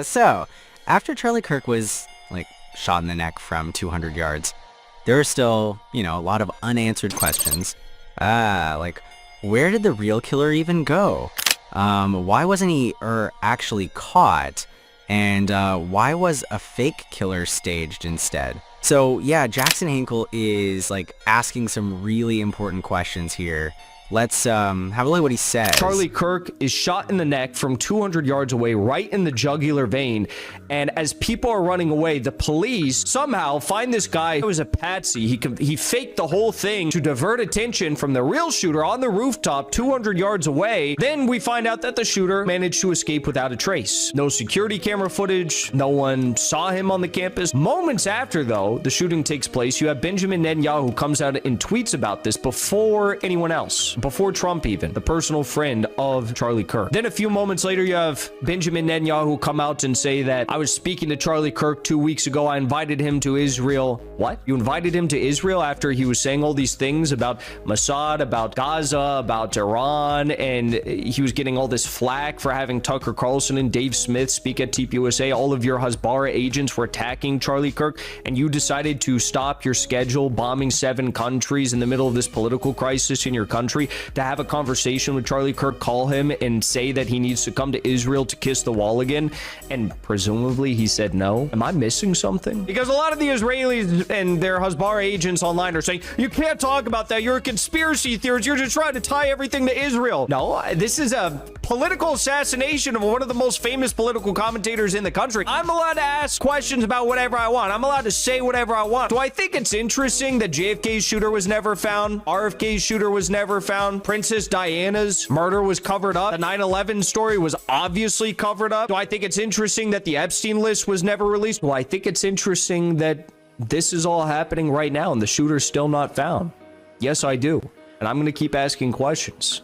So, after Charlie Kirk was, like, shot in the neck from 200 yards, there are still, a lot of unanswered questions. Like, where did the real killer even go? Why wasn't he, actually caught? And, why was a fake killer staged instead? So, yeah, Jackson Hinkle is, like, asking some really important questions here. Let's have a look at what he says. Charlie Kirk is shot in the neck from 200 yards away, right in the jugular vein. And as people are running away, the police somehow find this guy who was a patsy. He faked the whole thing to divert attention from the real shooter on the rooftop 200 yards away. Then we find out that the shooter managed to escape without a trace. No security camera footage. No one saw him on the campus. Moments after, though, the shooting takes place, you have Benjamin Netanyahu who comes out and tweets about this before anyone else. Before Trump even, the personal friend of Charlie Kirk. Then a few moments later, you have Benjamin Netanyahu come out and say that I was speaking to Charlie Kirk 2 weeks ago. I invited him to Israel. What? You invited him to Israel after he was saying all these things about Mossad, about Gaza, about Iran, and he was getting all this flack for having Tucker Carlson and Dave Smith speak at TPUSA. All of your Hezbollah agents were attacking Charlie Kirk, and you decided to stop your schedule, bombing 7 countries in the middle of this political crisis in your country, to have a conversation with Charlie Kirk, call him and say that he needs to come to Israel to kiss the wall again, and presumably he said no. Am I missing something? Because a lot of the Israelis and their Hezbollah agents online are saying, you can't talk about that, you're a conspiracy theorist, you're just trying to tie everything to Israel. No, this is a political assassination of one of the most famous political commentators in the country. I'm allowed to ask questions about whatever I want. I'm allowed to say whatever I want. Do I think it's interesting that JFK's shooter was never found? RFK's shooter was never found? Princess Diana's murder was covered up? The 9/11 story was obviously covered up? Do I think it's interesting that the Epstein list was never released? Well, I think it's interesting that this is all happening right now and the shooter's still not found. Yes, I do. And I'm going to keep asking questions.